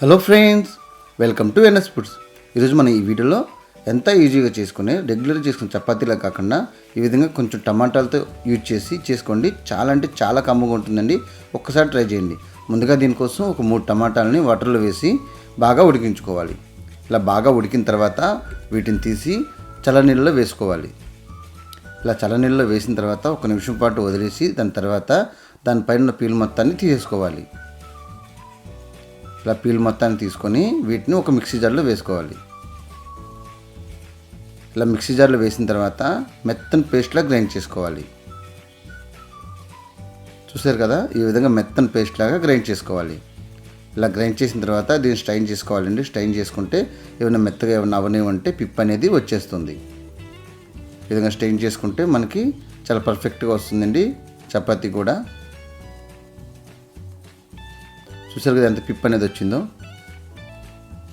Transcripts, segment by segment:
Hello friends, welcome to NS foods. ఈరోజు మనం ఈ వీడియోలో ఎంత ఈజీగా చేసుకునే రెగ్యులర్ చేసుకునే చపాతీలా కాకుండా ఈ విధంగా కొంచెం టమాటాలతో యూజ్ చేసి చేసుకోండి. చాలా అంటే చాలా కమ్మగా ఉంటుందండి. ఒక్కసారి ట్రై చేయండి. ముందుగా దీనికోసం ఒక 3 టమాటాలని వాటర్లో వేసి బాగా ఉడికించుకోవాలి. ఇలా బాగా ఉడికిన తర్వాత వీటిని తీసి చల్లనీళ్ళలో వేసుకోవాలి. ఇలా చల్లనీళ్ళలో వేసిన తర్వాత 1 నిమిషం పాటు వదిలేసి దాని తర్వాత దానిపైన పీల్ మొత్తాన్ని తీసేసుకోవాలి. ఇలా పీల్ మొత్తాన్ని తీసుకొని వీటిని ఒక మిక్సీ జార్లో వేసుకోవాలి. ఇలా మిక్సీ జార్లో వేసిన తర్వాత మెత్తని పేస్ట్లా గ్రైండ్ చేసుకోవాలి. చూసారు కదా, ఈ విధంగా మెత్తని పేస్ట్ లాగా గ్రైండ్ చేసుకోవాలి. ఇలా గ్రైండ్ చేసిన తర్వాత దీన్ని స్ట్రైన్ చేసుకోవాలండి. స్ట్రైన్ చేసుకుంటే ఏమైనా మెత్తగా ఏమైనా అవనివ్వంటే పిప్ అనేది వచ్చేస్తుంది. ఈ విధంగా స్ట్రైన్ చేసుకుంటే మనకి చాలా పర్ఫెక్ట్గా వస్తుందండి చపాతీ కూడా. చూసారు కదా ఎంత పిప్ అనేది వచ్చిందో.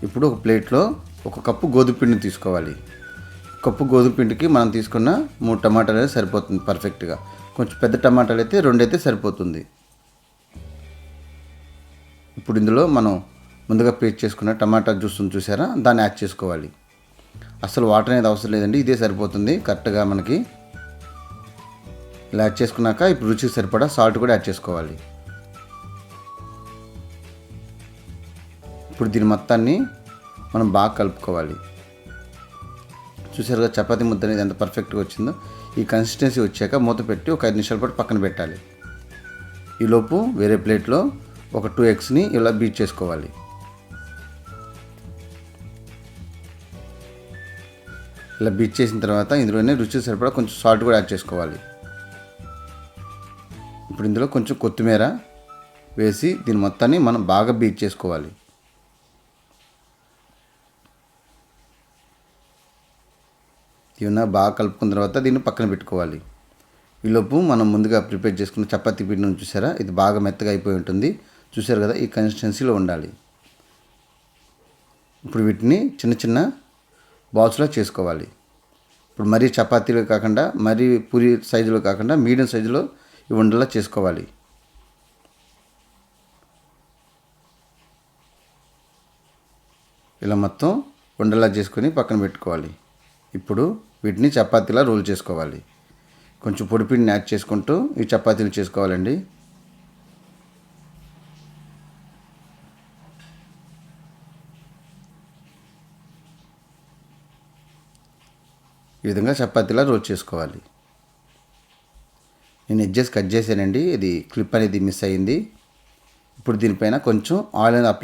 ఇప్పుడు ఒక ప్లేట్లో 1 కప్పు గోధుమ పిండిని తీసుకోవాలి. కప్పు గోధుమ పిండికి మనం తీసుకున్న 3 టమాటాలు అయితే సరిపోతుంది పర్ఫెక్ట్గా. కొంచెం పెద్ద టమాటాలు అయితే 2 అయితే సరిపోతుంది. ఇప్పుడు ఇందులో మనం ముందుగా పేస్ట్ చేసుకున్న టమాటా జ్యూస్ చూసారా, దాన్ని యాడ్ చేసుకోవాలి. అసలు వాటర్ అనేది అవసరం లేదండి, ఇదే సరిపోతుంది కరెక్ట్గా మనకి. ఇలా యాడ్ చేసుకున్నాక ఇప్పుడు రుచికి సరిపడా సాల్ట్ కూడా యాడ్ చేసుకోవాలి. ఇప్పుడు దీని మొత్తాన్ని మనం బాగా కలుపుకోవాలి. చూసారుగా చపాతీ ముద్ద అనేది ఎంత పర్ఫెక్ట్గా వచ్చిందో. ఈ కన్సిస్టెన్సీ వచ్చాక మూత పెట్టి ఒక 5 నిమిషాల పాటు పక్కన పెట్టాలి. ఈలోపు వేరే ప్లేట్లో ఒక 2 ఎగ్స్ని ఇలా బీట్ చేసుకోవాలి. ఇలా బీట్ చేసిన తర్వాత ఇందులోనే రుచికి సరిపడా కొంచెం సాల్ట్ కూడా యాడ్ చేసుకోవాలి. ఇప్పుడు ఇందులో కొంచెం కొత్తిమీర వేసి దీని మొత్తాన్ని మనం బాగా బీట్ చేసుకోవాలి. ఇవన్నీ బాగా కలుపుకున్న తర్వాత దీన్ని పక్కన పెట్టుకోవాలి. ఈలోపు మనం ముందుగా ప్రిపేర్ చేసుకున్న చపాతీ పిండిని చూసారా, ఇది బాగా మెత్తగా అయిపోయి ఉంటుంది. చూసారు కదా, ఈ కన్సిస్టెన్సీలో ఉండాలి. ఇప్పుడు వీటిని చిన్న చిన్న బాల్స్లో చేసుకోవాలి. ఇప్పుడు మరీ చపాతీలో కాకుండా మరీ పూరి సైజులో కాకుండా మీడియం సైజులో ఇవి ఉండలా చేసుకోవాలి. ఇలా మొత్తం ఉండలా చేసుకొని పక్కన పెట్టుకోవాలి. ఇప్పుడు వీటిని చపాతీలా రోల్ చేసుకోవాలి. కొంచెం పొడిపిండిని యాడ్ చేసుకుంటూ ఈ చపాతీలు చేసుకోవాలండి. ఈ విధంగా చపాతీలా రోల్ చేసుకోవాలి. నేను ఎడ్జెస్ కట్ చేశానండి, ఇది క్లిప్ అనేది మిస్ అయ్యింది. ఇప్పుడు దీనిపైన కొంచెం ఆయిల్ అనేది